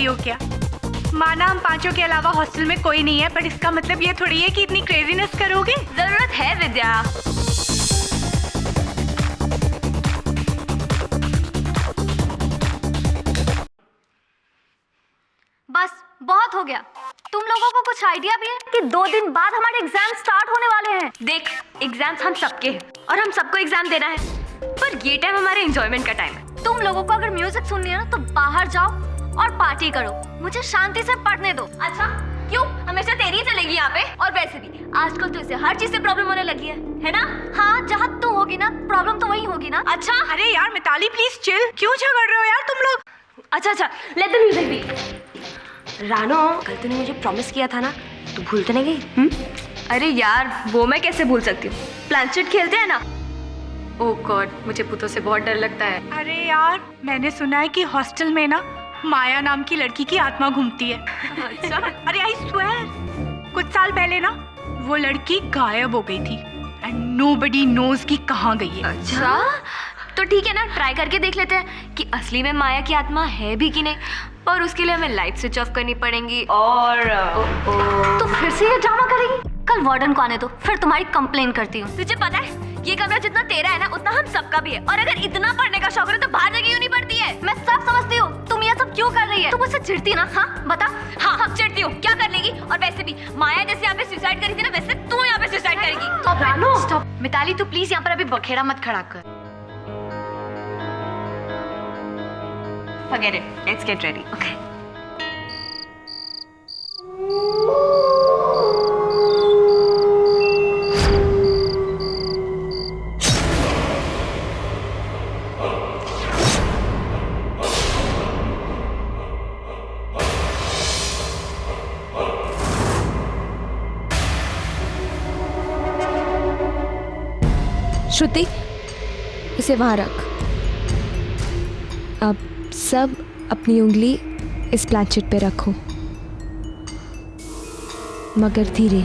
रही हो क्या? माना हम पांचों के अलावा हॉस्टल में कोई नहीं है, पर इसका मतलब ये थोड़ी है कि इतनी क्रेजीनेस करोगे। जरूरत है विद्या। बस बहुत हो गया। तुम लोगों को कुछ आइडिया भी है कि 2 दिन बाद हमारे एग्जाम स्टार्ट होने वाले हैं। देख, एग्जाम्स हम सबके हैं और हम सबको एग्जाम देना है, पर ये टाइम हमारे एंजॉयमेंट का टाइम है। तुम लोगों को अगर म्यूजिक सुननी है ना तो बाहर जाओ और पार्टी करो, मुझे शांति से पढ़ने दो। अच्छा क्यों, हमेशा तेरी ही चलेगी यहाँ पे? और वैसे भी आजकल तो इसे हर चीज से प्रॉब्लम होने लगी है ना? हाँ, जहाँ तू होगी ना प्रॉब्लम तो वही होगी ना। अच्छा अरे यार मिताली प्लीज चिल, क्यों झगड़ रहे हो यार तुम लोग? अच्छा लेट द म्यूजिक बी। रानो, कल तूने मुझे प्रॉमिस किया था ना, तू भूल तो नहीं गई? अरे यार वो मैं कैसे भूल सकती हूँ, प्लानचेट खेलते हैं ना। ओह गॉड, मुझे भूतों से बहुत डर लगता है। अरे यार मैंने सुना है कि हॉस्टल में ना माया नाम की लड़की की आत्मा घूमती है। अच्छा। अरे आई स्वेयर, कुछ साल पहले ना वो लड़की गायब हो गई थी एंड नोबडी नोज कि कहाँ गई है। अच्छा तो ठीक है ना, ट्राई करके देख लेते हैं कि असली में माया की आत्मा है भी कि नहीं, पर उसके लिए हमें लाइट स्विच ऑफ करनी पड़ेगी। और तो फिर से ये ड्रामा करेगी? कल वार्डन को आने दो, फिर तुम्हारी कंप्लेन करती हूँ। तुझे पता है ये कमरा जितना तेरा है ना उतना हम सबका भी है, और अगर इतना पढ़ने का शौक है तो बाहर जगह क्यों नहीं पड़ती है? मैं सब समझती हूँ, तुम ये सब क्यों कर रही है? तुम मुझसे चिढ़ती ना? हाँ बता। हाँ चिढ़ती हूँ, क्या कर लेगी? और वैसे भी माया जैसे यहाँ पे सुसाइड करी थी ना, वैसे तू यहाँ पे सुसाइड करेगी। स्टॉप मिताली, तू प्लीज यहाँ पर अभी बखेड़ा मत खड़ा कर। Forget it. Let's get ready. Okay. श्रुति, इसे वहां रख। अब सब अपनी उंगली इस प्लानचेट पे रखो, मगर धीरे।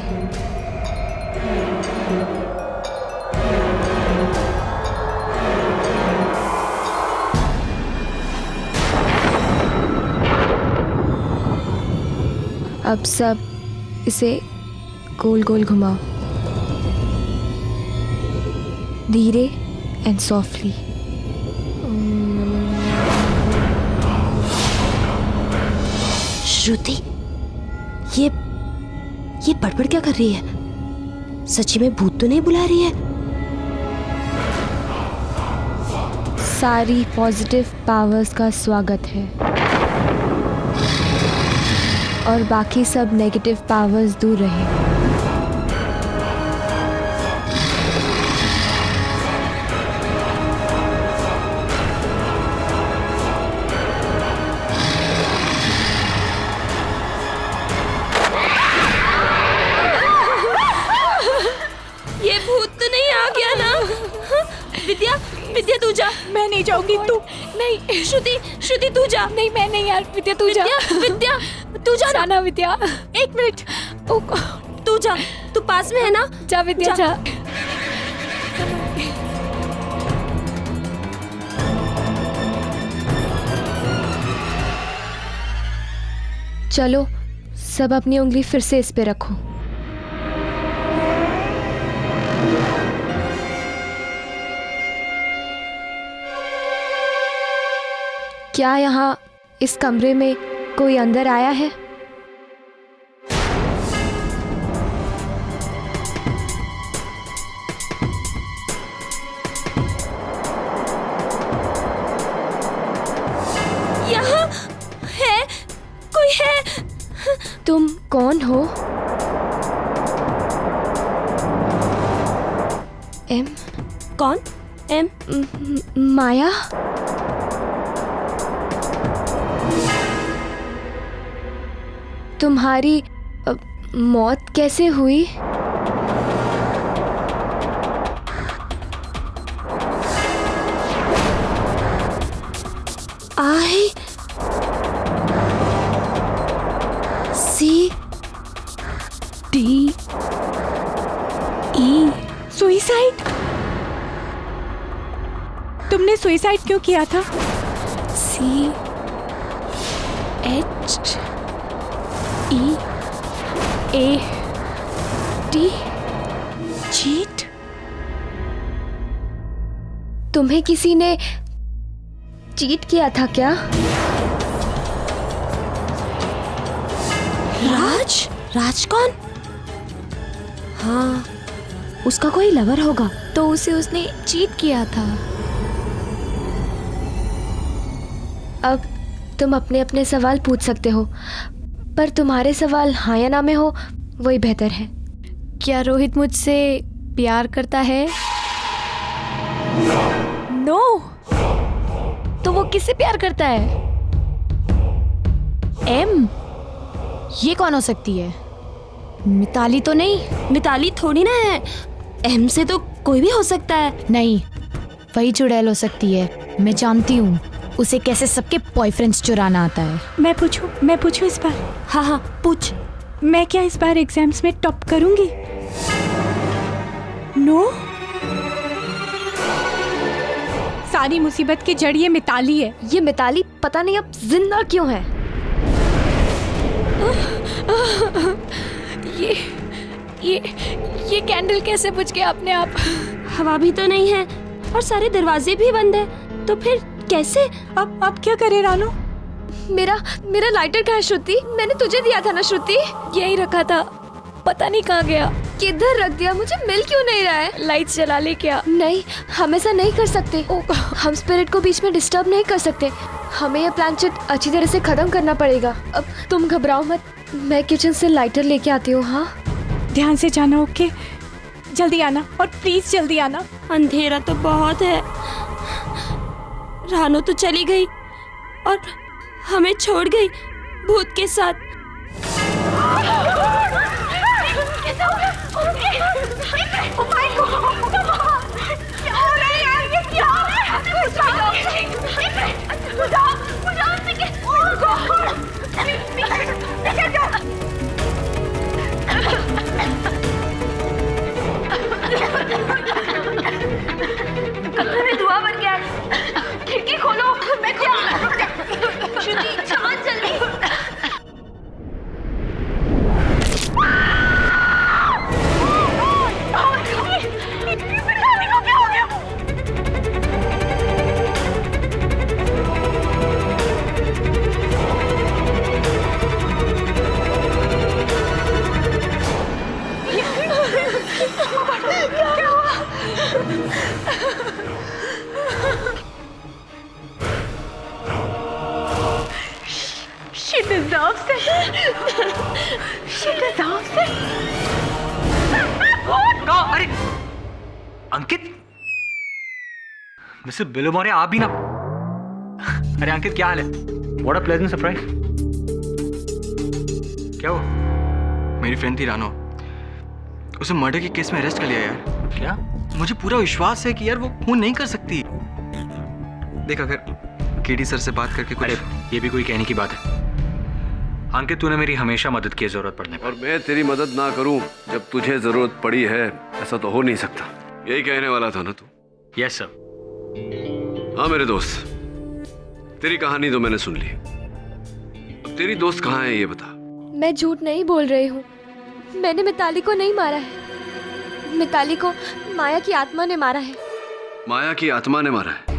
अब सब इसे गोल गोल घुमाओ, धीरे एंड सॉफ्टली। श्रुति, ये बड़बड़ क्या कर रही है? सच्ची में भूत तो नहीं बुला रही है? सारी पॉजिटिव पावर्स का स्वागत है और बाकी सब नेगेटिव पावर्स दूर रहे। विद्या तू जा। मैं नहीं जाऊंगी। तू नहीं। श्रुति तू जा। नहीं मैं नहीं यार, विद्या तू जा। विद्या तू जा ना विद्या। 1 मिनट। तू जा, तू पास में है ना? जा विद्या जा। चलो सब अपनी उंगली फिर से इस पे रखो। क्या यहाँ इस कमरे में कोई अंदर आया है? यहाँ है, कोई है? तुम कौन हो? एम? कौन? एम? माया? तुम्हारी मौत कैसे हुई? I C D E suicide? तुमने सुइसाइड क्यों किया था? C H EAT। चीट? तुम्हें किसी ने चीट किया था क्या? राज? राज कौन? हाँ, उसका कोई लवर होगा। तो उसे उसने चीट किया था। अब तुम अपने अपने सवाल पूछ सकते हो, पर तुम्हारे सवाल हाँ या ना में हो वही बेहतर है। क्या रोहित मुझसे प्यार करता है? नो। तो वो किससे प्यार करता है? एम? ये कौन हो सकती है? मिताली तो नहीं? मिताली थोड़ी ना है, एम से तो कोई भी हो सकता है। नहीं, वही चुड़ैल हो सकती है। मैं जानती हूँ उसे कैसे सबके बॉयफ्रेंड्स चुराना आता है। मैं पूछूं इस बार? हाँ हाँ पूछ। मैं क्या इस बार एग्जाम्स में टॉप करूंगी? नो। सारी मुसीबत की जड़ ये मिताली है। ये मिताली पता नहीं अब जिंदा क्यों है। ये कैंडल कैसे बुझ गया अपने आप? हवा भी तो नहीं है और सारे दरवाजे भी बंद है, तो फिर कैसे? अब क्या करे रानो? मेरा लाइटर कहाँ है श्रुति? मैंने तुझे दिया था ना श्रुति? यही रखा था, पता नहीं कहाँ गया। किधर रख दिया? मुझे मिल क्यों नहीं रहा है? लाइट जला ले क्या? नहीं, हम ऐसा नहीं कर सकते। हम स्पिरिट को बीच में डिस्टर्ब नहीं कर सकते। हमें ये प्लानचेट अच्छी तरह से खत्म करना पड़ेगा। अब तुम घबराओ मत, मैं किचन से लाइटर लेके आती हूँ। हाँ, ध्यान से जाना, ओके? जल्दी आना, और प्लीज जल्दी आना। अंधेरा तो बहुत है। रानो तो चली गई और हमें छोड़ गई भूत के साथ। धुआं बन गया है। खिड़की खोलो। मैं श्रुति चांद जल्दी। She deserves it. She deserves it. अरे अंकित, मिस्टर बिलोमोरे, आप भी ना। अरे अंकित, क्या हाल है? What a pleasant surprise. क्या हुआ? मेरी फ्रेंड थी रानो, उसे मर्डर के केस में अरेस्ट कर लिया यार। क्या? मुझे पूरा विश्वास है कि यार वो खून नहीं कर सकती। देख, अगर केडी सर से बात करके अरे कुछ। ये भी कोई कहने की बात है? अंकित, तूने मेरी हमेशा मदद की जरूरत पड़ने पर। और मैं तेरी मदद ना करूं जब तुझे जरूरत पड़ी है, ऐसा तो हो नहीं सकता। यही कहने वाला था ना तू? Yes sir. हाँ मेरे दोस्त, तेरी कहानी तो मैंने सुन ली। अब तेरी दोस्त कहाँ है ये बता। मैं झूठ नहीं बोल रही हूँ। मैंने मिताली को नहीं मारा है। मिताली को माया की आत्मा ने मारा है। माया की आत्मा ने मारा है?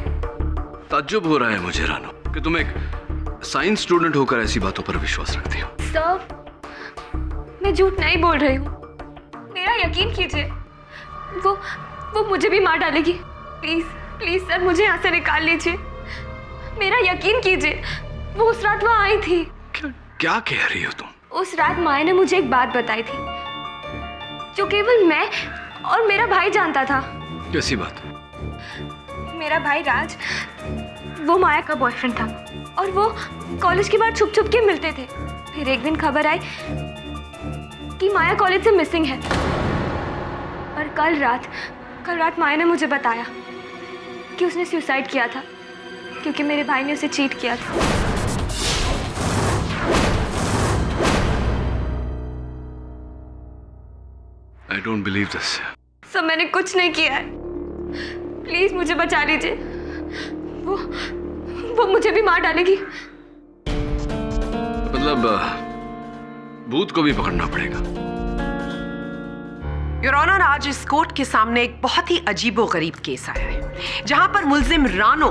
ताज्जुब हो रहा है मुझे रानो कि तुम एक साइंस स्टूडेंट होकर ऐसी बातों पर विश्वास रखती हो। सर, मैं झूठ नहीं बोल रही हूँ। मेरा यकीन कीजिए, वो मुझे भी मार डालेगी। प्लीज प्लीज सर, मुझे यहाँ से निकाल लीजिए। मेरा यकीन कीजिए, वो उस रात वहाँ आई थी। क्या कह रही हो तुम? उस रात माया ने मुझे एक बात बताई थी जो केवल मैं और मेरा भाई जानता था। कैसी बात? मेरा भाई राज, वो माया का बॉयफ्रेंड था और वो कॉलेज के बाद छुप छुप के मिलते थे। फिर एक दिन खबर आई कि माया कॉलेज से मिसिंग है। और कल रात माया ने मुझे बताया कि उसने सुसाइड किया था क्योंकि मेरे भाई ने उसे चीट किया था। I don't believe this. सब मैंने कुछ नहीं किया है। प्लीज मुझे बचा लीजिए। वो मुझे भी मार डालेगी। मतलब भूत को भी पकड़ना पड़ेगा। योर ऑनर, आज इस कोर्ट के सामने एक बहुत ही अजीबोगरीब केस आया है, जहां पर मुल्जिम रानो,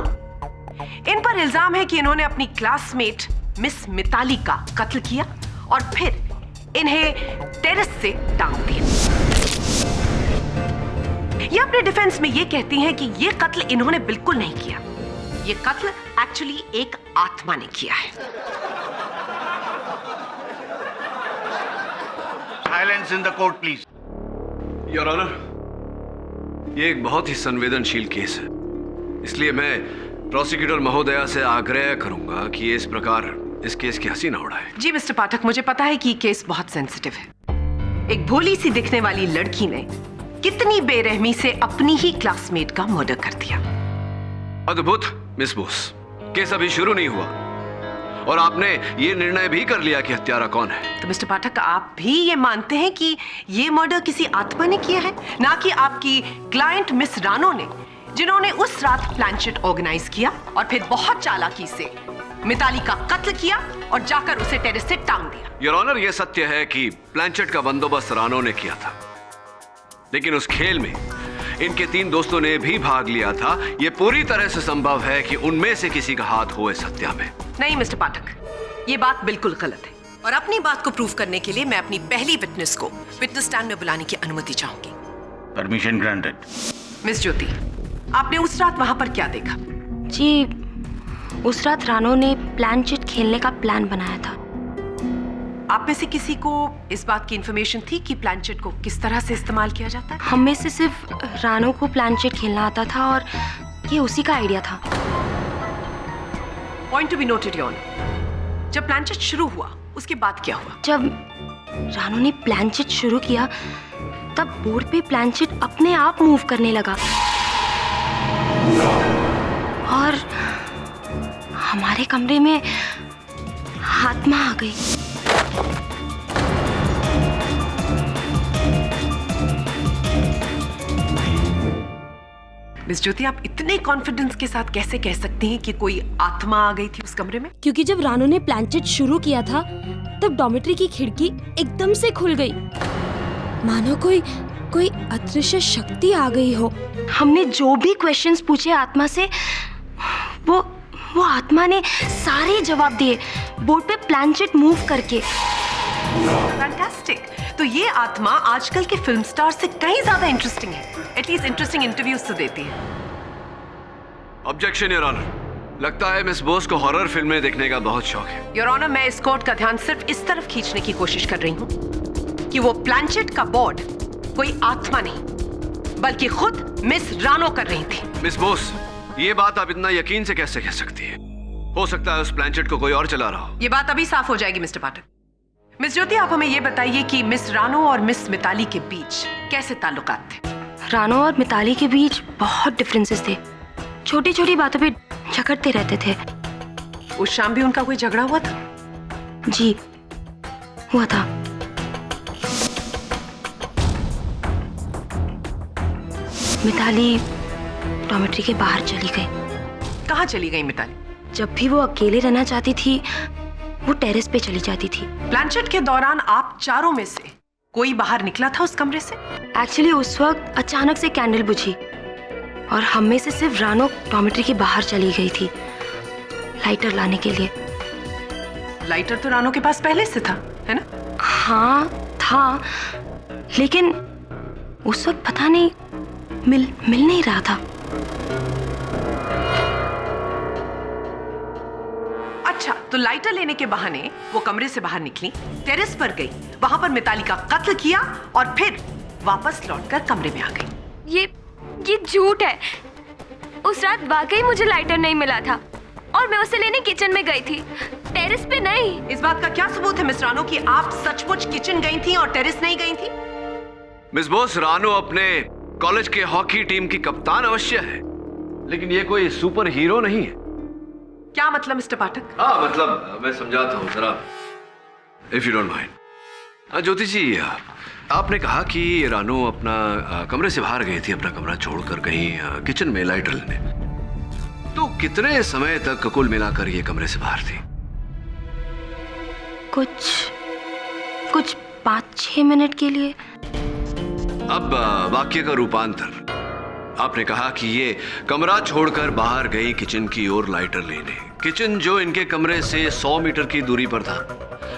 इन पर इल्जाम है कि इन्होंने अपनी क्लासमेट मिस मिताली का कत्ल किया और फिर इन्हें टेरेस से टांग दिया। ये अपने डिफेंस में ये कहती हैं कि ये कत्ल इन्होंने बिल्कुल नहीं किया, ये कत्ल एक्चुअली एक आत्मा ने किया है। Silence in the court please. Your honour, ये एक बहुत ही संवेदनशील केस है, इसलिए मैं प्रोसिक्यूटर महोदया से आग्रह करूंगा कि ये इस प्रकार इस केस की हंसी न उड़ाए। जी मिस्टर पाठक, मुझे पता है कि केस बहुत सेंसिटिव है। एक भोली सी दिखने वाली लड़की ने कितनी बेरहमी से अपनी ही क्लासमेट का मर्डर कर दिया। अद्भुत मिस बोस, केस अभी शुरू नहीं हुआ और आपने ये निर्णय भी कर लिया कि हत्यारा कौन है। तो मिस्टर पाठक, आप भी ये मानते हैं कि ये मर्डर किसी आत्मा ने किया है, ना कि आपकी क्लाइंट मिस रानो ने, जिन्होंने उस रात प्लानचेट ऑर्गेनाइज किया और फिर बहुत चालाकी से मिताली का कत्ल किया और जाकर उसे टेरेस से टांग दिया। योर ऑनर, यह सत्य है कि प्लानचेट का बंदोबस्त रानो ने किया था, लेकिन उस खेल में इनके 3 दोस्तों ने भी भाग लिया था। यह पूरी तरह से संभव है कि उनमें से किसी का हाथ हो इस हत्या में। नहीं मिस्टर पाठक, ये बात बिल्कुल गलत है और अपनी बात को प्रूव करने के लिए मैं अपनी पहली विटनेस को विटनेस स्टैंड में बुलाने की अनुमति चाहूंगी। Permission granted. मिस ज्योति, आपने उस रात वहां पर क्या देखा? जी, उस रात रानो ने प्लानचेट खेलने का प्लान बनाया था। आप में से किसी को इस बात की इंफॉर्मेशन थी कि प्लानचेट को किस तरह से इस्तेमाल किया जाता है? हम में से सिर्फ रानो को प्लानचेट खेलना आता था और ये उसी का आइडिया था। Point to be noted your honour. जब प्लानचेट शुरू हुआ उसके बाद क्या हुआ? जब रानो ने प्लानचेट शुरू किया तब बोर्ड पे प्लानचेट अपने आप मूव करने लगा और हमारे कमरे में आत्मा आ गई। मिस ज्योति, आप इतने कॉन्फिडेंस के साथ कैसे कह सकती हैं कि कोई आत्मा आ गई थी उस कमरे में? क्योंकि जब रानो ने प्लानचेट शुरू किया था तब डॉर्मेट्री की खिड़की एकदम से खुल गई, मानो कोई अदृश्य शक्ति आ गई हो। हमने जो भी क्वेश्चंस पूछे आत्मा से, वो आत्मा ने सारे जवाब दिए बोर्ड पे प्लानचेट मूव करके। फैंटास्टिक। तो ये आत्मा आजकल के फिल्म स्टार से कहीं ज्यादा इंटरेस्टिंग है। एटलीस्ट इंटरेस्टिंग इंटरव्यूज तो देती है। ऑब्जेक्शन योर ऑनर, लगता है मिस बोस को हॉरर फिल्में देखने का बहुत शौक है। योर ऑनर, मैं इस कोर्ट का ध्यान सिर्फ इस तरफ खींचने की कोशिश कर रही हूँ कि वो प्लानचेट का बोर्ड कोई आत्मा नहीं बल्कि खुद मिस रानो कर रही थी। मिस बोस, ये बात आप इतना यकीन से कैसे कह सकती है? हो सकता है उस प्लानचेट को कोई और चला रहा हो। ये बात अभी साफ हो जाएगी मिस्टर पाठक। मिस ज्योति, आप हमें ये बताइए कि मिस रानो और मिस मिताली के बीच कैसे ताल्लुकात थे? रानो और मिताली के बीच बहुत डिफरेंसेस थे, छोटी छोटी बातों पे झगड़ते रहते थे। उस शाम भी उनका कोई झगड़ा हुआ था? जी, हुआ था। मिताली डॉर्मेट्री के बाहर चली गई। कहाँ चली गई मिताली? जब भी वो अकेले रहना चाहती थी वो टेरेस पे चली जाती थी। प्लानचेट के दौरान आप चारों में से कोई बाहर निकला था उस कमरे से? एक्चुअली उस वक्त अचानक से कैंडल बुझी और हम में से सिर्फ रानो डॉर्मेट्री के बाहर चली गई थी लाइटर लाने के लिए। लाइटर तो रानो के पास पहले से था, है ना? हाँ था, लेकिन उस वक्त पता नहीं मिल नहीं रहा था। अच्छा, तो लाइटर लेने के बहाने वो कमरे से बाहर निकली, टेरेस पर गई, वहां पर मिताली का कत्ल किया और फिर वापस लौटकर कमरे में आ गई। ये झूठ है। उस रात वाकई मुझे लाइटर नहीं मिला था और मैं उसे लेने किचन में गई थी, टेरेस पे नहीं। इस बात का क्या सबूत है मिस रानो कि आप सचमुच किचन गई थी और टेरेस नहीं गई थी? मिस बोस, रानो अपने कॉलेज के हॉकी टीम की कप्तान अवश्य है, लेकिन ये कोई सुपर हीरो नहीं है। क्या मतलब मिस्टर पाठक? हाँ, मतलब मैं समझाता हूँ जरा, इफ यू डोंट माइंड। ज्योति जी, आपने कहा कि रानो अपना कमरे से बाहर गई थी, अपना कमरा छोड़कर कहीं किचन में लाइटर लेने। तो कितने समय तक कुल मिलाकर ये कमरे से बाहर थी? कुछ कुछ 5-6 मिनट के लिए। अब वाक्य का रूपांतर। आपने कहा कि ये कमरा छोड़कर बाहर गई किचन की ओर लाइटर लेने। किचन जो इनके कमरे से 100 मीटर की दूरी पर था,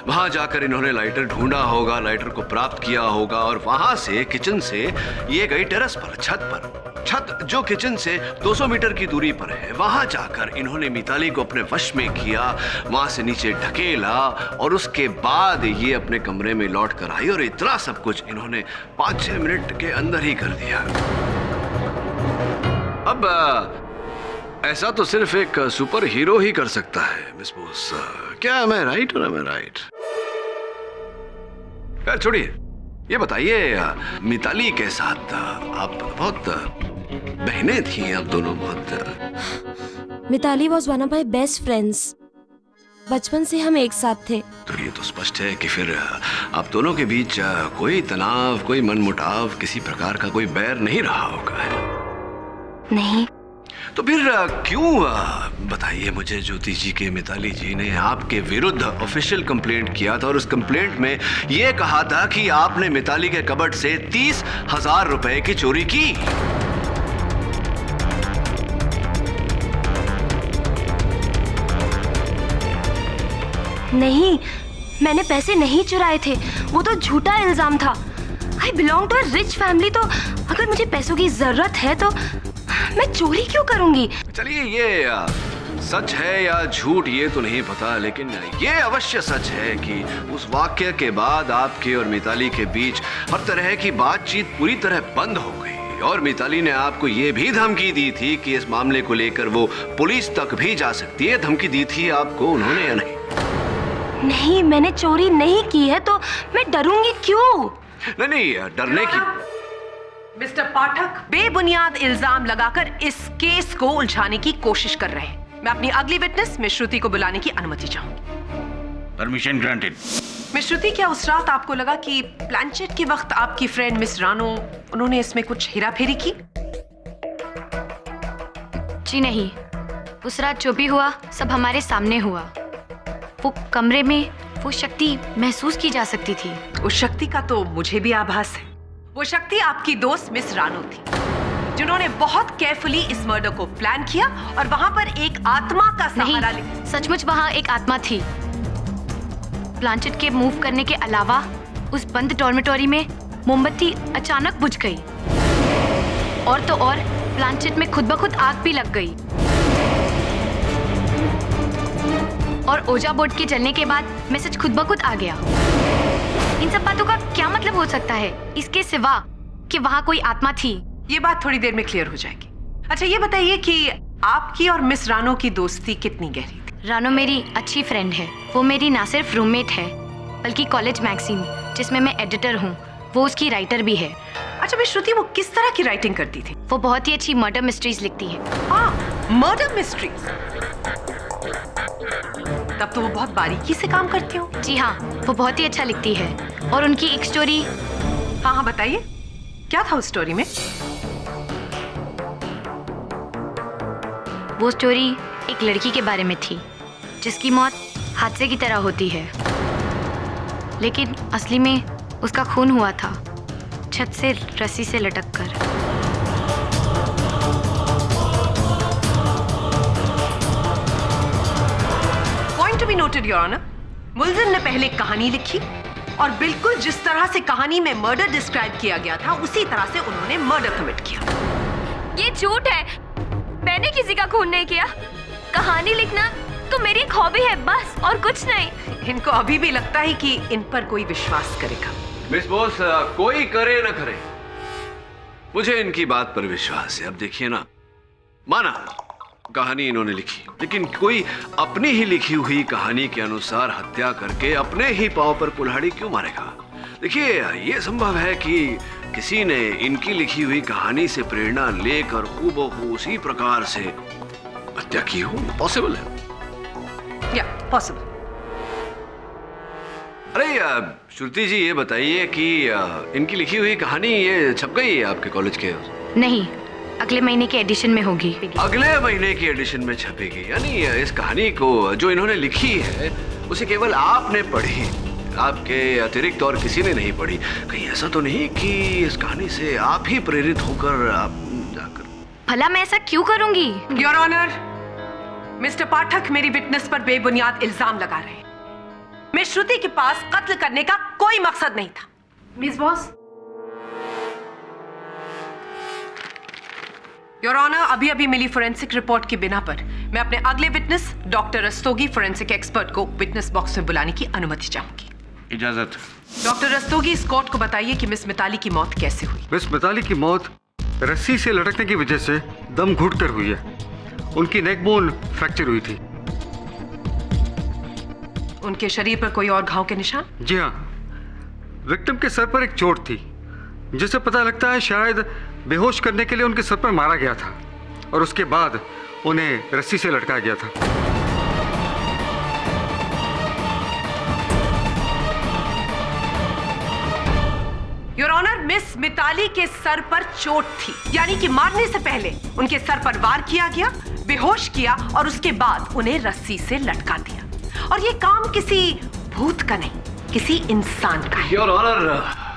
वहां जाकर इन्होंने लाइटर ढूंढा होगा, लाइटर को प्राप्त किया होगा और वहां से किचन से ये गई टेरेस पर, छत पर। छत जो किचन से 200 मीटर की दूरी पर है, वहां जाकर इन्होंने मिताली को अपने वश में किया, वहां से नीचे ढकेला और उसके बाद ये अपने कमरे में लौट कर आई और इतना सब कुछ इन्होंने 5-6 मिनट के अंदर ही कर दिया। अब ऐसा तो सिर्फ एक सुपर हीरो ही कर सकता है मिस बोस। क्या मैं राइट और मैं राइट? खैर छोड़िए, ये बताइए मिताली के साथ आप बहुत बहनें थी, आप दोनों बहुत। Mitali was one of my best friends. बचपन से हम एक साथ थे। तो ये तो स्पष्ट है कि फिर आप दोनों के बीच कोई तनाव, कोई मनमुटाव, किसी प्रकार का कोई बैर नहीं रहा होगा। नहीं। तो फिर क्यों, बताइए मुझे, ज्योति जी के मिताली जी ने आपके विरुद्ध ऑफिशियल कंप्लेंट किया था और उस कंप्लेंट में यह कहा था कि आपने मिताली के कबर्ड से 30,000 रुपए की चोरी की। नहीं, मैंने पैसे नहीं चुराए थे, वो तो झूठा इल्जाम था। I belong to a rich family, तो अगर मुझे पैसों की जरूरत है तो मैं चोरी क्यों करूंगी? चलिए, ये सच है या झूठ ये तो नहीं पता, लेकिन ये अवश्य सच है कि उस वाक्य के बाद आपके और मिताली के बीच हर तरह की बातचीत पूरी तरह बंद हो गई और मिताली ने आपको ये भी धमकी दी थी कि इस मामले को लेकर वो पुलिस तक भी जा सकती है। धमकी दी थी आपको उन्होंने या नहीं? नहीं, मैंने चोरी नहीं की है, तो मैं डरूंगी क्यों? नहीं, डरने की। मिस्टर पाठक बेबुनियाद इल्जाम लगाकर इस केस को उलझाने की कोशिश कर रहे हैं। मैं अपनी अगली विटनेस मिस श्रुति को बुलाने की अनुमति चाहूंगी। Permission granted. मिस श्रुति, क्या उस रात आपको लगा कि प्लानचेट के वक्त आपकी फ्रेंड मिस रानो, उन्होंने इसमें कुछ हेराफेरी की? जी नहीं, उस रात जो भी हुआ सब हमारे सामने हुआ। वो कमरे में वो शक्ति महसूस की जा सकती थी। उस शक्ति का तो मुझे भी आभास है। वो शक्ति आपकी दोस्त मिस रानो थी, जिन्होंने बहुत केयरफुली इस मर्डर को प्लान किया और वहां पर एक आत्मा का सहारा ले। सचमुच वहां एक आत्मा थी। प्लानचेट के मूव करने के अलावा उस बंद डॉर्मेटोरी में मोमबत्ती अचानक बुझ गई और तो और प्लानचेट में खुद ब खुद आग भी लग गई और ओजा बोर्ड के जलने के बाद मैसेज खुद ब खुद आ गया। इन सब बातों का क्या मतलब हो सकता है इसके सिवा कि वहाँ कोई आत्मा थी? ये बात थोड़ी देर में क्लियर हो जाएगी। अच्छा, ये बताइए कि आपकी और मिस रानो की दोस्ती कितनी गहरी थी? रानो मेरी अच्छी फ्रेंड है। वो मेरी ना सिर्फ रूममेट है बल्कि कॉलेज मैगजीन जिसमें मैं एडिटर हूँ, वो उसकी राइटर भी है। अच्छा मिस श्रुति, वो किस तरह की राइटिंग करती थी? वो बहुत ही अच्छी मर्डर मिस्ट्रीज लिखती है। Murder mysteries? तब तो वो बहुत बारीकी से काम करती हो। जी हाँ, वो बहुत ही अच्छा लिखती है और उनकी एक स्टोरी। हाँ, बताइए, क्या था उस स्टोरी में? वो स्टोरी एक लड़की के बारे में थी जिसकी मौत हादसे की तरह होती है, लेकिन असली में उसका खून हुआ था छत से रस्सी से लटक कर। Point to be noted your honour. मुलजिम ने पहले कहानी लिखी और बिल्कुल जिस तरह से कहानी में मर्डर डिस्क्राइब किया गया था उसी तरह से उन्होंने मर्डर कमिट किया। ये झूठ है, मैंने किसी का खून नहीं किया। कहानी लिखना तो मेरी एक हॉबी है बस, और कुछ नहीं। इनको अभी भी लगता है कि इन पर कोई विश्वास करेगा। मिस बोस, कोई करे ना करे, मुझे इनकी बात पर विश्वास है। अब देखिए ना, माना कहानी इन्होंने लिखी, लेकिन कोई अपनी ही लिखी हुई कहानी के अनुसार हत्या करके अपने ही पांव पर कुल्हाड़ी क्यों मारेगा? देखिए, यह संभव है कि किसी ने इनकी लिखी हुई कहानी से प्रेरणा लेकर हूबहू उसी प्रकार से हत्या की हो। पॉसिबल है? या पॉसिबल। अरे श्रुति जी, ये बताइए कि इनकी लिखी हुई कहानी ये छप गई है आपके कॉलेज के? नहीं, अगले महीने के एडिशन में होगी। अगले महीने की एडिशन में छपेगी? यानी इस कहानी को जो इन्होंने लिखी है उसे केवल आपने पढ़ी, आपके अतिरिक्त और किसी ने नहीं पढ़ी। कहीं ऐसा तो नहीं कि इस कहानी से आप ही प्रेरित होकर आप जाकर। भला मैं ऐसा क्यों करूंगी? योर ऑनर, मिस्टर पाठक मेरी विटनेस पर बेबुनियाद इल्जाम लगा रहे हैं। मिस श्रुति के पास कत्ल करने का कोई मकसद नहीं था। Miss boss. योर ऑनर, अभी अभी मिली फोरेंसिक रिपोर्ट की बिना पर मैं अपने अगले witness doctor Rastogi, forensic expert को विटनेस बॉक्स में बुलाने की अनुमति चाहूंगी। इजाजत। डॉक्टर रस्तोगी, इस कोर्ट को बताइए कि मिस मिताली की मौत कैसे हुई। मिस मिताली की मौत रस्सी से लटकने की वजह से दम घुटकर हुई है। उनकी नेक बोन फ्रैक्चर हुई थी। उनके शरीर पर कोई और घाव के निशान? जी हाँ, विक्टिम के सर पर एक चोट थी जिससे पता लगता है शायद बेहोश करने के लिए उनके सर पर मारा गया था और उसके बाद उन्हें रस्सी से लटकाया गया था। योर ऑनर, मिस मिताली के सर पर चोट थी, यानी कि मारने से पहले उनके सर पर वार किया गया, बेहोश किया और उसके बाद उन्हें रस्सी से लटका दिया। और ये काम किसी भूत का नहीं, किसी इंसान का है। योर ऑनर,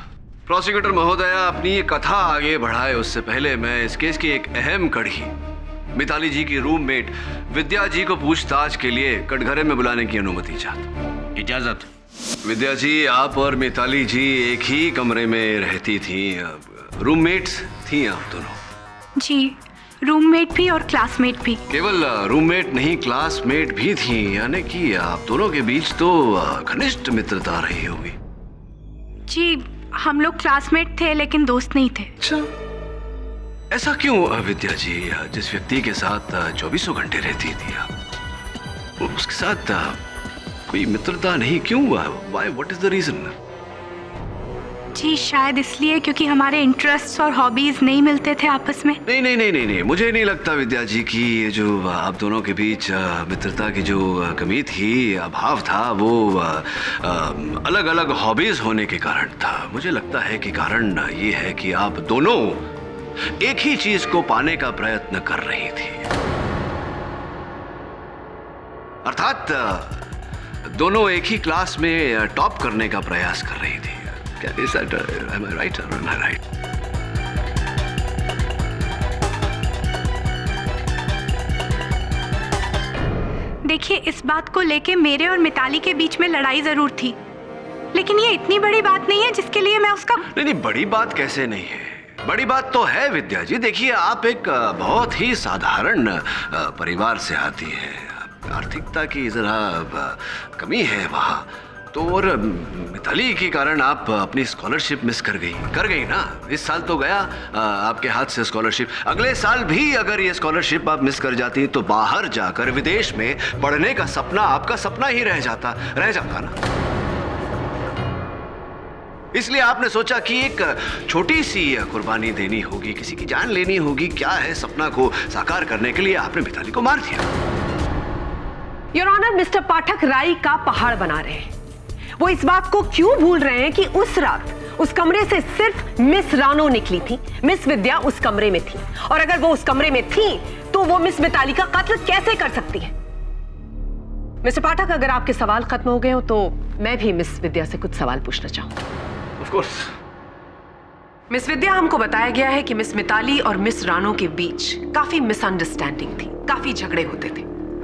प्रोसिक्यूटर महोदया अपनी ये कथा आगे बढ़ाए उससे पहले मैं इस केस की एक अहम कड़ी, मिताली जी की रूममेट विद्या जी को पूछताछ के लिए कटघरे में बुलाने की अनुमति चाहता हूं। इजाजत। विद्या जी, आप और मिताली जी एक ही कमरे में रहती थी, रूममेट्स थी आप दोनों? जी, रूममेट भी और क्लासमेट भी। केवल रूममेट नहीं, क्लासमेट भी थी, यानी कि आप दोनों के बीच तो घनिष्ठ मित्रता रही होगी। जी, हम लोग क्लासमेट थे लेकिन दोस्त नहीं थे। अच्छा, ऐसा क्यों विद्या जी? जिस व्यक्ति के साथ 24 घंटे रहती थी आप, उसके साथ कोई मित्रता नहीं क्यों? Why? What is the reason? जी, शायद इसलिए क्योंकि हमारे इंटरेस्ट्स और हॉबीज नहीं मिलते थे आपस में। नहीं नहीं नहीं नहीं नहीं, मुझे नहीं लगता विद्या जी कि ये जो आप दोनों के बीच मित्रता की जो कमी थी, अभाव था, वो अलग अलग हॉबीज होने के कारण था। मुझे लगता है कि कारण ये है कि आप दोनों एक ही चीज को पाने का प्रयत्न कर रही थी, अर्थात दोनों एक ही क्लास में टॉप करने का प्रयास कर रही थी। Is that, am I right or am I right? देखिए, इस बात को लेके मेरे और मिताली के बीच में लड़ाई जरूर थी, लेकिन ये इतनी बड़ी बात नहीं है जिसके लिए मैं उसका। नहीं, बड़ी बात कैसे नहीं है? बड़ी बात तो है विद्या जी। देखिए, आप एक बहुत ही साधारण परिवार से आती हैं, आर्थिकता की जरा कमी है वहाँ तो, और मिताली के कारण आप अपनी स्कॉलरशिप मिस कर गई ना। इस साल तो गया आपके हाथ से स्कॉलरशिप, अगले साल भी अगर ये स्कॉलरशिप आप मिस कर जाती तो बाहर जाकर विदेश में पढ़ने का सपना आपका सपना ही रह जाता ना। इसलिए आपने सोचा कि एक छोटी सी कुर्बानी देनी होगी, किसी की जान लेनी होगी। क्या है, सपना को साकार करने के लिए आपने मिताली को मार दिया। योर ऑनर, मिस्टर पाठक राई का पहाड़ बना रहे हैं। वो इस बात को क्यों भूल रहे हैं कि उस रात उस कमरे से सिर्फ मिस रानो निकली थी, मिस विद्या उस कमरे में थी, और अगर वो उस कमरे में थी तो वो मिस मिताली का कत्ल कैसे कर सकती है? मिस्टर पाठक, अगर आपके सवाल खत्म हो गए हो तो मैं भी मिस विद्या से कुछ सवाल पूछना चाहूंगी। Of course. मिस विद्या, हमको बताया गया है कि मिस मिताली और मिस रानो के बीच काफी मिसअंडरस्टैंडिंग थी, काफी झगड़े होते थे।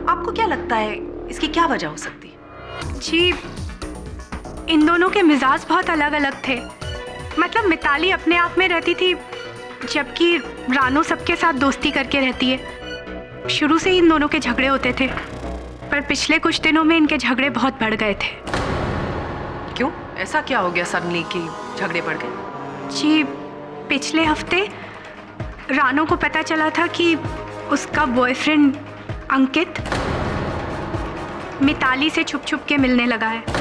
आपको क्या लगता है इसकी क्या वजह हो सकती है? जी, इन दोनों के मिजाज बहुत अलग अलग थे। मतलब मिताली अपने आप में रहती थी, जबकि रानो सबके साथ दोस्ती करके रहती है। शुरू से ही इन दोनों के झगड़े होते थे, पर पिछले कुछ दिनों में इनके झगड़े बहुत बढ़ गए थे। क्यों, ऐसा क्या हो गया सडनली कि झगड़े बढ़ गए? जी, पिछले हफ्ते रानो को पता चला था कि उसका बॉयफ्रेंड अंकित मिताली से छुप छुप के मिलने लगा है।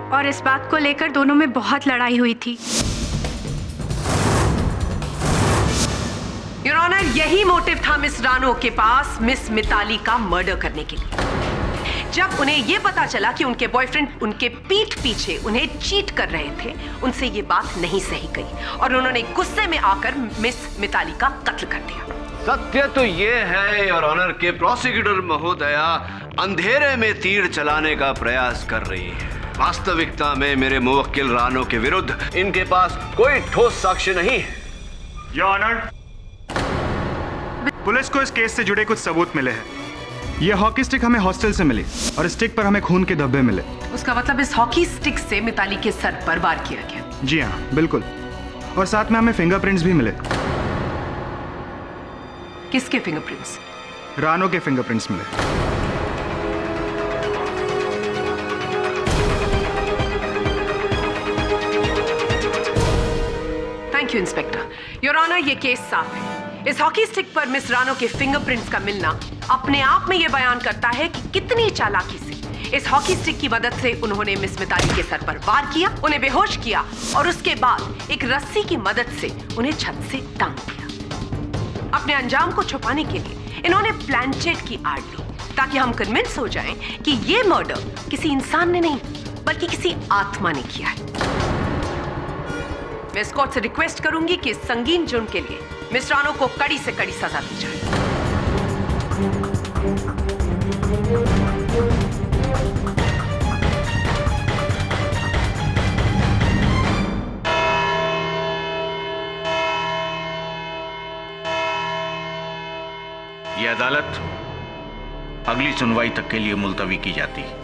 और इस बात को लेकर दोनों में बहुत लड़ाई हुई थी। योर ऑनर, यही मोटिव था मिस रानो के पास मिस मिताली का मर्डर करने के लिए। जब उन्हें यह पता चला कि उनके बॉयफ्रेंड उनके पीठ पीछे उन्हें चीट कर रहे थे, उनसे ये बात नहीं सही गई और उन्होंने गुस्से में आकर मिस मिताली का कत्ल कर दिया। सत्य तो ये है योर ऑनर के प्रोसिक्यूटर महोदया अंधेरे में तीर चलाने का प्रयास कर रही है। वास्तविकता में मेरे मुवक्किल रानो के विरुद्ध इनके पास कोई ठोस साक्ष्य नहीं है। योर ऑनर, पुलिस को इस केस से जुड़े कुछ सबूत मिले हैं। ये हॉकी स्टिक हमें हॉस्टल से मिली और स्टिक पर हमें खून के धब्बे मिले। उसका मतलब इस हॉकी स्टिक से मिताली के सर पर वार किया गया। जी हाँ, बिल्कुल। और साथ में हमें फिंगरप्रिंट्स भी मिले। किसके फिंगरप्रिंट्स? रानो के फिंगरप्रिंट्स मिले। Thank you inspector. Your honour, ये केस साफ है। इस हॉकी स्टिक पर मिस रानो के फिंगरप्रिंट्स का मिलना अपने आप में यह बयान करता है कि कितनी चालाकी से इस हॉकी स्टिक की मदद से उन्होंने मिस मिताली के सर पर वार किया, उन्हें बेहोश किया और उसके बाद एक रस्सी की मदद से उन्हें छत से टांग दिया। अपने अंजाम को छुपाने के लिए इन्होंने प्लानचेट की आड़ ली ताकि हम कन्विंस हो जाएं कि ये मर्डर किसी इंसान ने नहीं बल्कि किसी आत्मा ने किया है। मैं इस कोर्ट से रिक्वेस्ट करूंगी कि इस संगीन जुर्म के लिए मिस रानो को कड़ी से कड़ी सजा दी जाए। ये अदालत अगली सुनवाई तक के लिए मुलतवी की जाती है।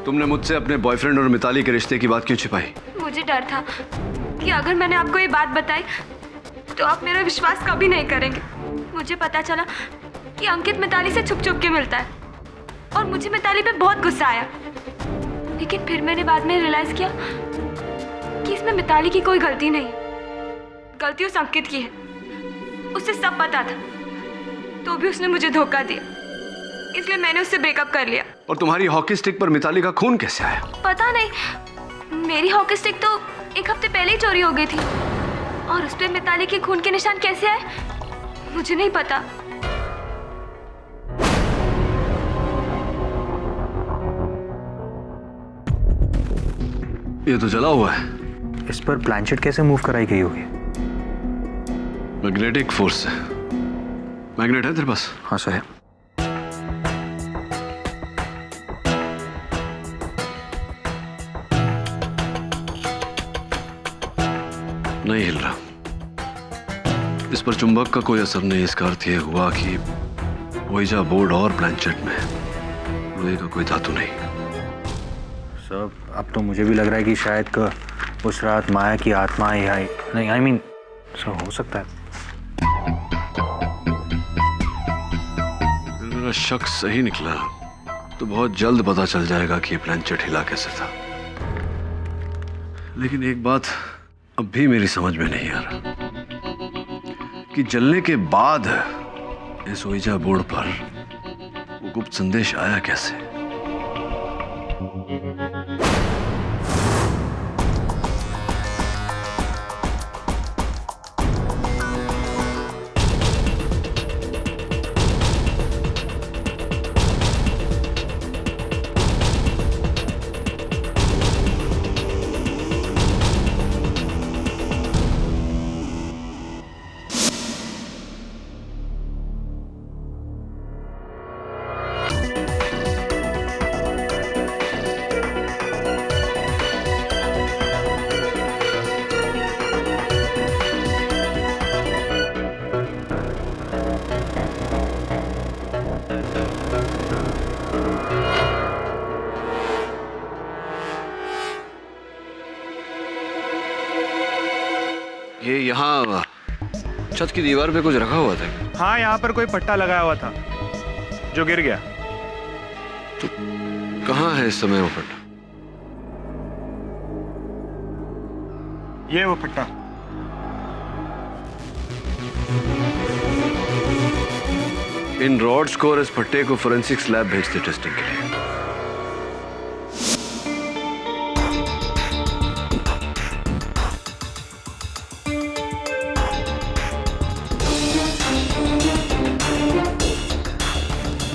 तुमने मुझसे अपने बॉयफ्रेंड और मिताली के रिश्ते की बात क्यों छिपाई? मुझे डर था कि अगर मैंने आपको ये बात बताई तो आप मेरा विश्वास कभी नहीं करेंगे। मुझे पता चला कि अंकित मिताली से छुप छुप के मिलता है और मुझे मिताली पे बहुत गुस्सा आया। लेकिन फिर मैंने बाद में रियलाइज किया कि इसमें मिताली की कोई गलती नहीं है, गलती उस अंकित की है। उसे सब पता था तो भी उसने मुझे धोखा दिया, इसलिए मैंने उससे ब्रेकअप कर लिया। और तुम्हारी हॉकी स्टिक पर मिताली का खून कैसे आया? पता नहीं, मेरी हॉकी स्टिक तो एक हफ्ते पहले ही चोरी हो गई थी और उस पे मिताली के खून के निशान कैसे आए मुझे नहीं पता। ये तो जला हुआ है। इस पर प्लानचेट कैसे मूव कराई गई होगी? मैग्नेटिक फोर्स है। मैग्नेट है तेरे पास? हाँ सर। नहीं हिल रहा। इस पर चुंबक का कोई असर नहीं। इसका अर्थ यह हुआ कि वोइजा बोर्ड और प्लानचेट में लोहे का कोई धातु नहीं। सर, अब तो मुझे भी लग रहा है कि शायद उस रात माया की आत्मा आई नहीं, आई मीन सर हो सकता है। अगर मेरा शक सही निकला तो बहुत जल्द पता चल जाएगा कि ये प्लानचेट हिला कैसे था। लेकिन एक बात अब भी मेरी समझ में नहीं आ रहा कि जलने के बाद इस ओइजा बोर्ड पर वो गुप्त संदेश आया कैसे। ये यहाँ छत की दीवार पे कुछ रखा हुआ था? हाँ, यहाँ पर कोई पट्टा लगाया हुआ था जो गिर गया। तो कहाँ है इस समय वो पट्टा? ये वो पट्टा। इन रॉड्स को और इस पट्टे को फोरेंसिक्स लैब भेजते टेस्टिंग के लिए।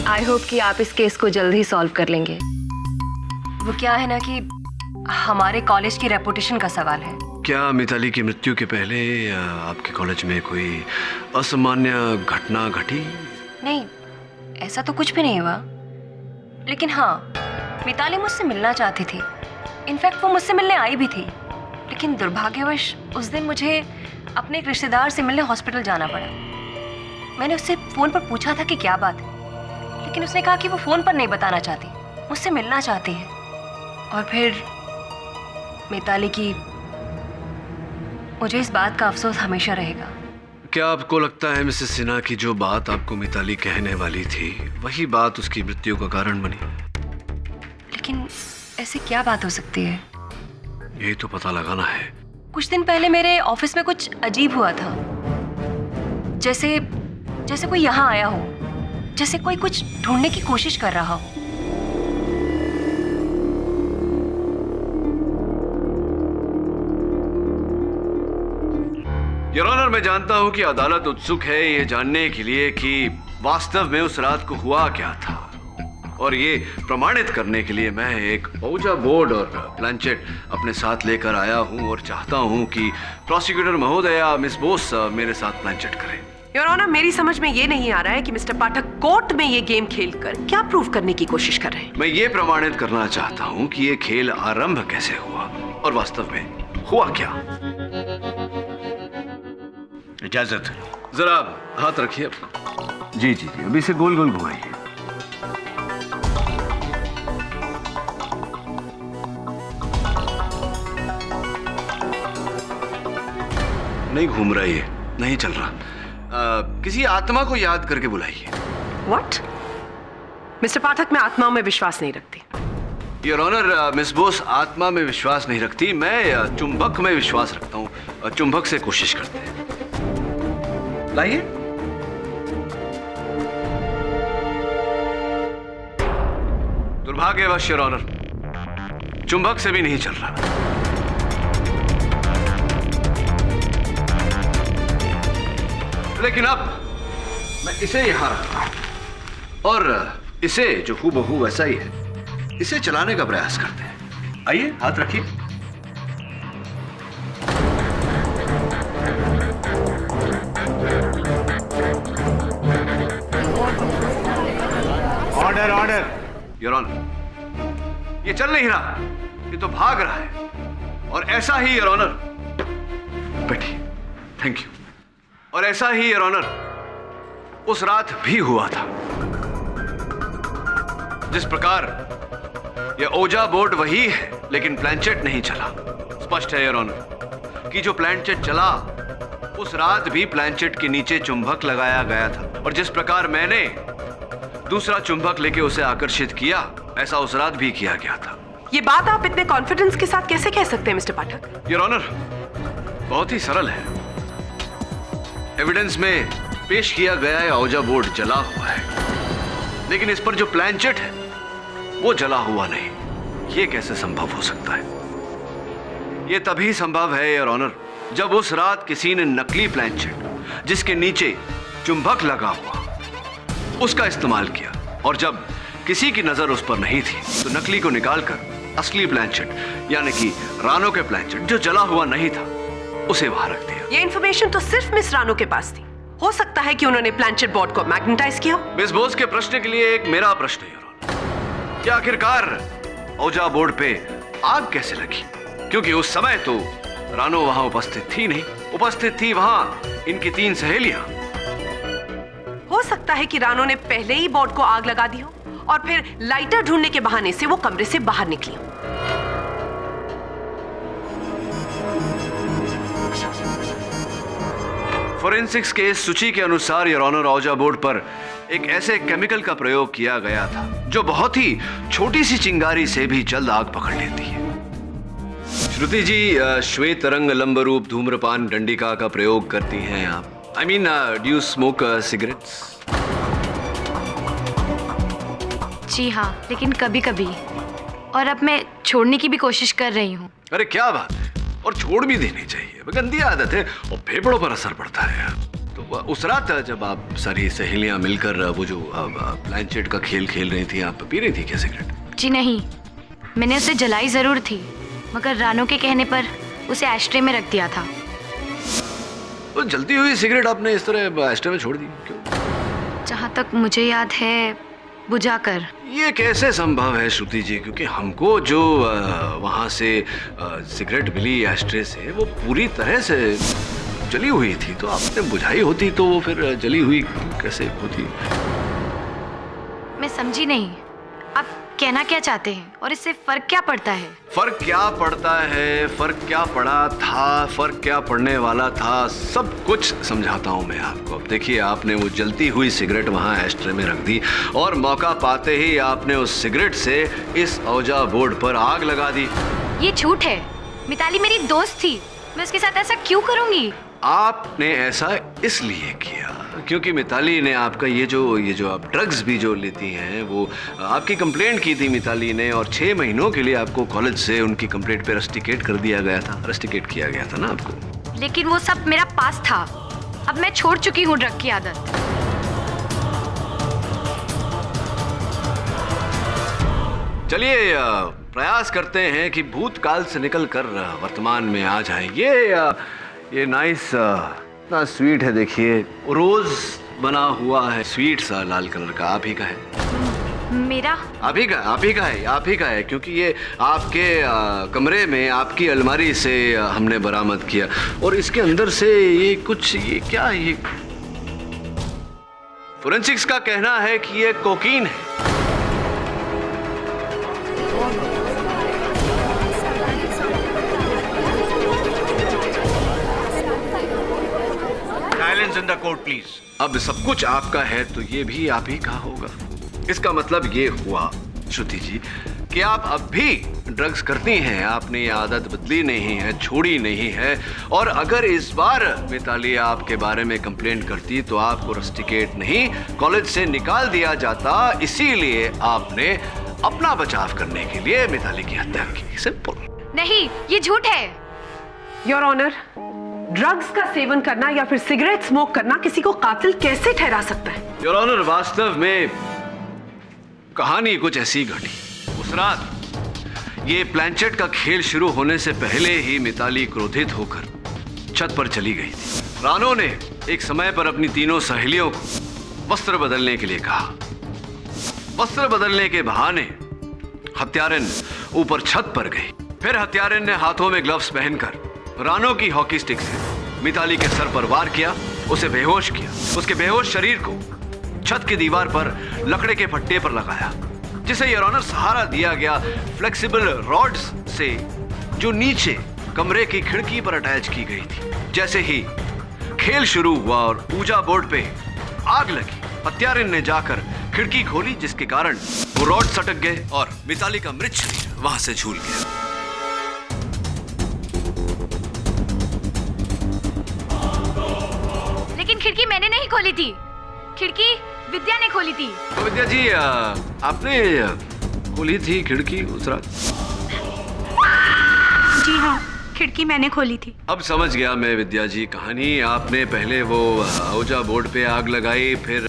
आई होप कि आप इस केस को जल्द ही सॉल्व कर लेंगे। वो क्या है ना कि हमारे कॉलेज की रेपुटेशन का सवाल है। क्या मिताली की मृत्यु के पहले आपके कॉलेज में कोई असामान्य घटना घटी? नहीं, ऐसा तो कुछ भी नहीं हुआ। लेकिन हाँ, मिताली मुझसे मिलना चाहती थी। इनफैक्ट वो मुझसे मिलने आई भी थी, लेकिन दुर्भाग्यवश उस दिन मुझे अपने एक रिश्तेदार से मिलने हॉस्पिटल जाना पड़ा। मैंने उससे फ़ोन पर पूछा था कि क्या बात है, लेकिन उसने कहा कि वो फ़ोन पर नहीं बताना चाहती, मुझसे मिलना चाहती है। और फिर मिताली की, मुझे इस बात का अफसोस हमेशा रहेगा। क्या आपको लगता है मिसेस सिन्हा की जो बात आपको मिताली कहने वाली थी वही बात उसकी मृत्यु का कारण बनी? लेकिन ऐसी क्या बात हो सकती है? यही तो पता लगाना है। कुछ दिन पहले मेरे ऑफिस में कुछ अजीब हुआ था। जैसे कोई यहाँ आया हो, जैसे कोई कुछ ढूंढने की कोशिश कर रहा हो। योर ऑनर, मैं जानता हूं कि अदालत उत्सुक है ये जानने के लिए कि वास्तव में उस रात को हुआ क्या था, और ये प्रमाणित करने के लिए मैं एक ओजा बोर्ड और प्लानचेट अपने साथ लेकर आया हूं और चाहता हूं कि प्रोसिक्यूटर महोदया मिस बोस मेरे साथ प्लानचेट करें। योर ऑनर, मेरी समझ में ये नहीं आ रहा है कि मिस्टर पाठक कोर्ट में ये गेम खेलकर क्या प्रूव करने की कोशिश कर रहे हैं। मैं ये प्रमाणित करना चाहता हूं कि ये खेल आरंभ कैसे हुआ और वास्तव में हुआ क्या। इजाजत। जरा हाथ रखिए अपना। जी जी जी, अभी से गोल गोल घुमाइए। नहीं घूम रहा, ये नहीं चल रहा। किसी आत्मा को याद करके बुलाइए। व्हाट? मिस्टर पाठक, मैं आत्माओं में विश्वास नहीं रखती। योर ऑनर, मिस बोस आत्मा में विश्वास नहीं रखती, मैं चुंबक में विश्वास रखता हूँ। चुंबक से कोशिश करते हैं। लाइए। दुर्भाग्यवश योर ऑनर, चुंबक से भी नहीं चल रहा। लेकिन अब मैं इसे यहां रखता हूं और इसे जो हूबहू वैसा ही है, इसे चलाने का प्रयास करते हैं। आइए, हाथ रखिए। Order order. योर ऑनर, ये चल नहीं रहा, ये तो भाग रहा है। और ऐसा ही योर ऑनर, बैठिए। Thank you. और ऐसा ही योर ऑनर उस रात भी हुआ था। जिस प्रकार यह ओजा बोर्ड वही है, लेकिन प्लानचेट नहीं चला। स्पष्ट है योर ऑनर कि जो प्लानचेट चला उस रात भी प्लानचेट के नीचे चुंबक लगाया गया था, और जिस प्रकार मैंने दूसरा चुंबक लेके उसे आकर्षित किया, ऐसा उस रात भी किया गया था। ये बात आप इतने कॉन्फिडेंस के साथ कैसे कह सकते हैं मिस्टर पाठक? योर ऑनर, बहुत ही सरल है। एविडेंस में पेश किया गया है ओजा बोर्ड जला हुआ है, लेकिन इस पर जो प्लानचेट है वो जला हुआ नहीं। ये कैसे संभव हो सकता है? ये तभी संभव है योर ऑनर जब उस रात किसी ने नकली प्लानचेट जिसके नीचे चुंबक लगा हुआ उसका इस्तेमाल किया, और जब किसी की नजर उस पर नहीं थी तो नकली को निकालकर असली प्लानचेट यानी कि रानो के प्लानचेट जो जला हुआ नहीं था उसे वहां रख दिया। ये इन्फॉर्मेशन तो सिर्फ मिस रानो के पास थी। हो सकता है कि उन्होंने प्लानचेट बोर्ड को मैग्नेटाइज किया। मिस बोस के प्रश्न के लिए एक मेरा प्रश्न है योर ऑनर, क्या आखिरकार ओजा बोर्ड पे आग कैसे लगी? क्योंकि उस समय तो रानो वहां उपस्थित थी नहीं, उपस्थित थी वहां इनकी 3 सहेलियां। हो सकता है कि रानो ने पहले ही बोर्ड को आग लगा दी हो और फिर लाइटर ढूंढने के बहाने से वो कमरे से बाहर निकली हो। फोरेंसिक्स के सूची के अनुसार योर ऑनर ओजा बोर्ड पर एक ऐसे केमिकल का प्रयोग किया गया था जो बहुत ही छोटी सी चिंगारी से भी जल्द आग पकड़ लेती है। श्रुति जी, श्वेत रंग लंब रूप धूम्रपान डंडिका का प्रयोग करती हैं आप। I mean, do you smoke cigarettes? जी हाँ, लेकिन कभी कभी, और अब मैं छोड़ने की भी कोशिश कर रही हूँ। अरे क्या बात है, और छोड़ भी देनी चाहिए। गंदी आदत है और फेफड़ों पर असर पड़ता है। तो उस रात जब आप सारी सहेलियां मिलकर वो जो प्लानचेट का खेल खेल रही थी, आप पी रही थी क्या सिगरेट? जी नहीं, मैंने उसे जलाई ज़रूर थी, मगर रानो के कहने पर उसे एस्ट्रे में रख दिया था। तो जलती हुई सिगरेट आपने इस तरह एस्ट्रे में छोड़ दी क्यों? जहाँ तक मुझे याद है बुझाकर। ये कैसे संभव है श्रुति जी? क्योंकि हमको जो वहाँ से सिगरेट मिली एस्ट्रे से वो पूरी तरह से जली हुई थी, तो आपने बुझाई होती तो वो फिर जली हुई कैसे होती? मैं समझी नहीं, आप कहना क्या चाहते हैं और इससे फर्क क्या पड़ता है? फर्क क्या पड़ता है, फर्क क्या पड़ा था, फर्क क्या पड़ने वाला था, सब कुछ समझाता हूँ मैं आपको। अब देखिए, आपने वो जलती हुई सिगरेट वहाँ एस्ट्रे में रख दी और मौका पाते ही आपने उस सिगरेट से इस औजा बोर्ड पर आग लगा दी। ये झूठ है। मिताली मेरी दोस्त थी, मैं उसके साथ ऐसा क्यों करूँगी? आपने ऐसा इसलिए किया क्योंकि मिताली ने आपका ये जो आप ड्रग्स भी जो लेती हैं वो आपकी कंप्लेंट की थी मिताली ने, और 6 महीनों के लिए आपको कॉलेज से उनकी कंप्लेंट पे रस्टिकेट कर दिया गया था, रस्टिकेट किया गया था ना आपको। लेकिन वो सब मेरा पास था, अब मैं छोड़ चुकी हूँ ड्रग की आदत। चलिए प्रयास करते हैं कि भूतकाल से निकल कर वर्तमान में आ जाए। ये नाइस इतना स्वीट है, देखिए रोज बना हुआ है, स्वीट सा लाल कलर का, आप ही का है? मेरा? आप ही का है क्योंकि ये आपके कमरे में आपकी अलमारी से हमने बरामद किया, और इसके अंदर से ये क्या है? ये फोरेंसिक्स का कहना है कि ये कोकीन है। Silence in the court please. अब सब कुछ आपका है तो ये भी आप ही का होगा। इसका मतलब ये हुआ श्रुति जी कि आप अब भी ड्रग्स करती हैं, आपने ये आदत बदली नहीं है, छोड़ी नहीं है, और अगर इस बार मिताली आपके बारे में कंप्लेंट करती तो आपको रस्टिकेट नहीं कॉलेज से निकाल दिया जाता। इसीलिए आपने अपना बचाव करने के लिए मिताली की हत्या की। सिंपल। नहीं, ये झूठ है। योर ऑनर, ड्रग्स का सेवन करना या फिर सिगरेट स्मोक करना किसी को कातिल कैसे ठहरा सकता है? योर ऑनर, वास्तव में कहानी कुछ ऐसी घटी। उस रात ये प्लानचेट का खेल शुरू होने से पहले ही मिताली क्रोधित होकर छत पर चली गई थी। रानो ने एक समय पर अपनी तीनों सहेलियों को वस्त्र बदलने के लिए कहा। वस्त्र बदलने के बहाने हत्यारिन ऊपर छत पर गई। फिर हत्यारिन ने हाथों में ग्लव्स पहनकर रानो की हॉकी स्टिक से मिताली के सर पर वार किया, उसे बेहोश किया। उसके बेहोश शरीर को छत की दीवार पर लकड़े के फट्टे पर लगाया, जिसे योर ऑनर सहारा दिया गया फ्लेक्सिबल रॉड्स से जो नीचे कमरे की खिड़की पर अटैच की गई थी। जैसे ही खेल शुरू हुआ और ऊजा बोर्ड पे आग लगी, हत्यारिन ने जाकर खिड़की खोली, जिसके कारण वो रॉड सटक गए और मिताली का मृत शरीर वहां से झूल गया। लेकिन खिड़की मैंने नहीं खोली थी, खिड़की विद्या ने खोली थी। तो विद्या जी, आपने खोली थी खिड़की उस रात? जी हाँ, खिड़की मैंने खोली थी। अब समझ गया मैं विद्या जी कहानी। आपने पहले वो औजा बोर्ड पे आग लगाई, फिर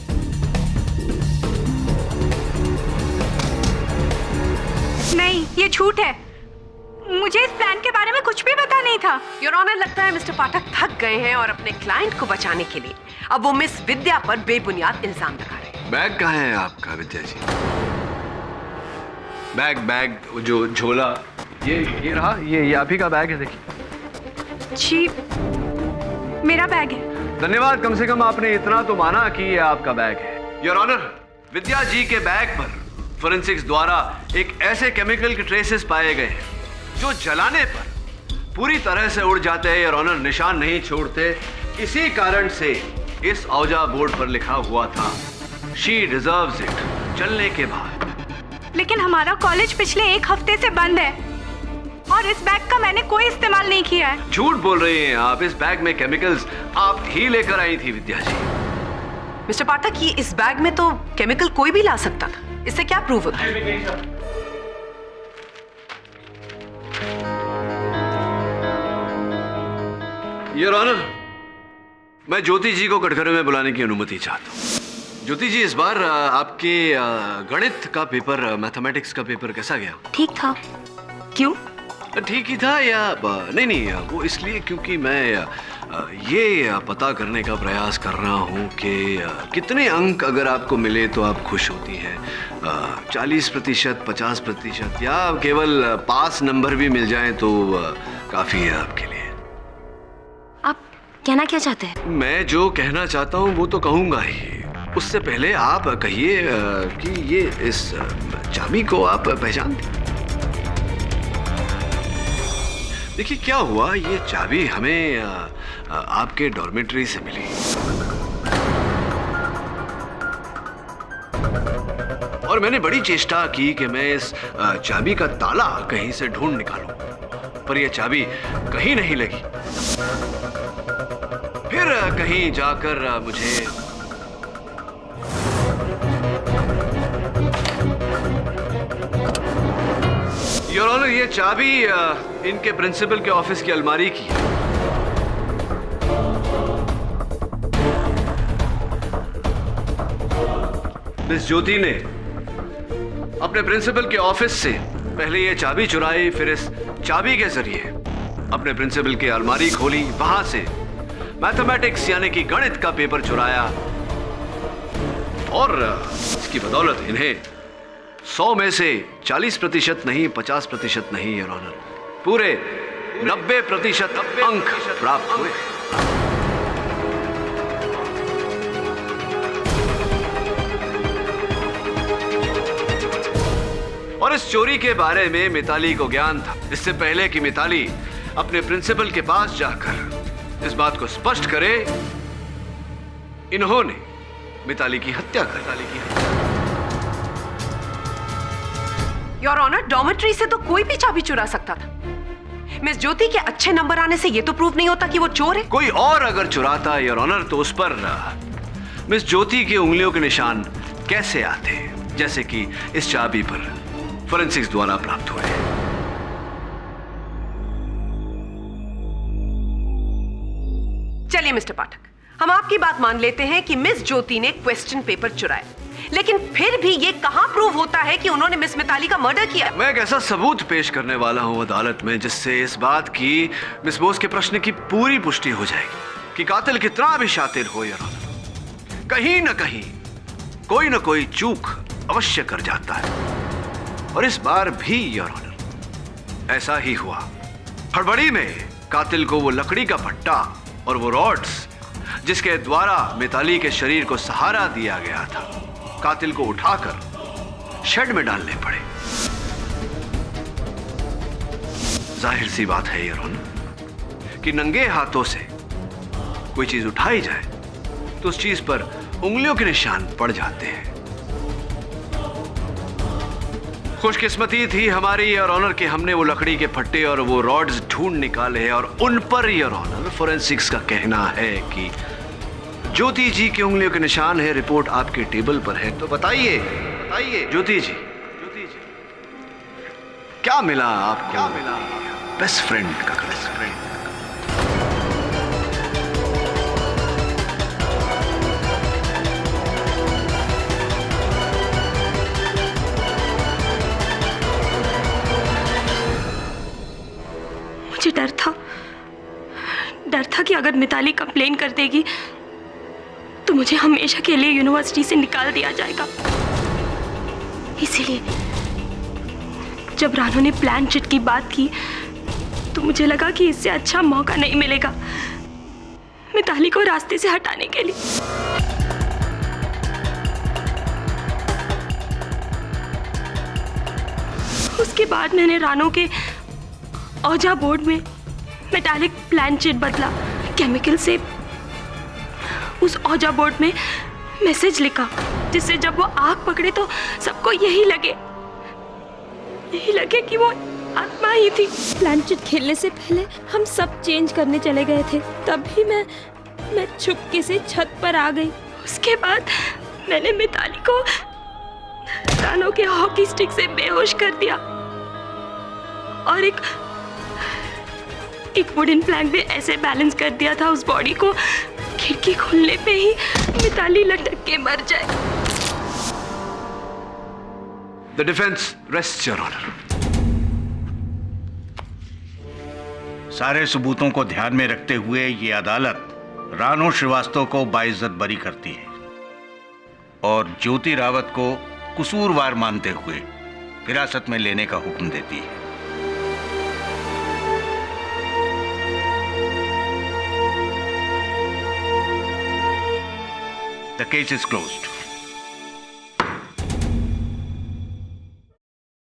नहीं, ये झूठ है। मुझे इस प्लान के बारे में कुछ भी पता नहीं था। योर ऑनर, लगता है मिस्टर पाठक थक गए हैं और अपने क्लाइंट को बचाने के लिए अब वो मिस विद्या पर बेबुनियाद इल्जाम लगा रहे हैं। बैग कहाँ है आपका विद्या जी? बैग जो झोला, ये रहा, ये आप ही का बैग है, देखिए। जी, मेरा बैग है। धन्यवाद, कम से कम आपने इतना तो माना कि ये आपका बैग है। योर ऑनर, विद्या जी के बैग पर फोरेंसिक्स द्वारा एक ऐसे केमिकल के ट्रेसेस पाए गए हैं जो जलाने पर पूरी तरह से उड़ जाते हैं। योर ऑनर, निशान नहीं छोड़ते। इसी कारण से इस औजा बोर्ड पर लिखा हुआ था, शी डिजर्व्स इट, चलने के बाद। लेकिन हमारा कॉलेज पिछले 1 हफ्ते से बंद है और इस बैग का मैंने कोई इस्तेमाल नहीं किया है। झूठ बोल रही हैं आप। इस बैग में केमिकल्स आप ही लेकर आई थी विद्या जी। मिस्टर पाठक, ये इस बैग में तो केमिकल कोई भी ला सकता था, इससे क्या प्रूव होता है? योर ऑनर, मैं ज्योति जी को कटघरे में बुलाने की अनुमति चाहता हूँ। ज्योति जी, इस बार आपके गणित का पेपर, मैथमेटिक्स का पेपर कैसा गया? ठीक था। क्यों? ठीक ही था या नहीं, वो इसलिए क्योंकि मैं ये पता करने का प्रयास कर रहा हूँ कि कितने अंक अगर आपको मिले तो आप खुश होती हैं। 40%, 50% या केवल पास नंबर भी मिल जाए तो काफ़ी है आपके लिए। आप कहना क्या चाहते हैं? मैं जो कहना चाहता हूँ वो तो कहूँगा ही। उससे पहले आप कहिए कि ये इस चाबी को आप पहचानते हैं? देखिए क्या हुआ, ये चाबी हमें आपके डॉर्मेट्री से मिली और मैंने बड़ी चेष्टा की कि मैं इस चाबी का ताला कहीं से ढूंढ निकालूं, पर यह चाबी कहीं नहीं लगी। फिर कहीं जाकर मुझे योर ऑनर, ये चाबी इनके प्रिंसिपल के ऑफिस की अलमारी की है। मिस ज्योति ने अपने प्रिंसिपल के ऑफिस से पहले ये चाबी चुराई, फिर इस चाबी के जरिए अपने प्रिंसिपल की अलमारी खोली, वहां से मैथमेटिक्स यानी कि गणित का पेपर चुराया और इसकी बदौलत इन्हें 100 में से 40% नहीं, 50% नहीं योर ऑनर, पूरे 90% अंक प्राप्त हुए। और इस चोरी के बारे में मिताली को ज्ञान था, इससे पहले कि मिताली अपने प्रिंसिपल के पास जाकर इस बात को स्पष्ट करे, इन्होंने मिताली की हत्या कर डाली। योर ऑनर, डॉर्मेट्री से तो कोई भी चाबी चुरा सकता था। मिस ज्योति के अच्छे नंबर आने से ये तो प्रूव नहीं होता कि वो चोर है। कोई और अगर चुराता योर ऑनर तो उस पर मिस ज्योति के उंगलियों के निशान कैसे आते, जैसे कि इस चाबी पर फोरेंसिक्स द्वारा प्राप्त हुए। चलिए मिस्टर पाठक, हम आपकी बात मान लेते हैं कि मिस ज्योति ने क्वेश्चन पेपर चुराया, लेकिन फिर भी ये कहां प्रूव होता है कि उन्होंने मिस मिताली का मर्डर किया? मैं एक ऐसा सबूत पेश करने वाला हूं अदालत में जिससे इस बात की मिस बोस के प्रश्न की पूरी पुष्टि हो जाएगी कि कातिल कितना भी शातिर हो योर ऑनर, कहीं ना कहीं कोई ना कोई चूक अवश्य कर जाता है। और इस बार भी योर ऑनर ऐसा ही हुआ। हड़बड़ी में कातिल को वो लकड़ी का फट्टा और वो रॉड्स जिसके द्वारा मिताली के शरीर को सहारा दिया गया था, कातिल को उठाकर शेड में डालने पड़े। जाहिर सी बात है योर ऑनर कि नंगे हाथों से कोई चीज उठाई जाए तो उस चीज पर उंगलियों के निशान पड़ जाते हैं। खुशकिस्मती थी हमारी योर ऑनर कि हमने वो लकड़ी के फट्टे और वो रॉड्स ढूंढ निकाले हैं और उन पर योर ऑनर फोरेंसिक्स का कहना है कि ज्योति जी की उंगलियों के निशान है। रिपोर्ट आपके टेबल पर है, तो बताइए ज्योति जी क्या मिला आपको? क्या मिला बेस्ट फ्रेंड का? बेस्ट फ्रेंड मुझे डर था कि अगर मिताली कंप्लेन कर देगी तो मुझे हमेशा के लिए यूनिवर्सिटी से निकाल दिया जाएगा। इसीलिए जब रानू ने प्लान चिट की बात की तो मुझे लगा कि इससे अच्छा मौका नहीं मिलेगा मिताली को रास्ते से हटाने के लिए। उसके बाद मैंने रानू के औजा बोर्ड में मेटालिक प्लान चिट बदला, केमिकल से उस औजा बोर्ड में मैसेज लिखा जिससे जब वो आग पकड़े तो सबको यही लगे कि वो आत्मा ही थी। प्लान चिट खेलने से पहले हम सब चेंज करने चले गए थे, तभी मैं चुपके से छत पर आ गई। उसके बाद मैंने मिताली को रानू के हॉकी स्टिक से बेहोश कर दिया और एक वुडन प्लैंक में ऐसे बैलेंस कर दिया था उस बॉडी को खिड़की खुलने पे ही मिताली लटक के मर जाए। The defense rests your honor. सारे सबूतों को ध्यान में रखते हुए ये अदालत रानो श्रीवास्तव को बाइज्जत बरी करती है और ज्योति रावत को कसूरवार मानते हुए हिरासत में लेने का हुक्म देती है। The case is closed.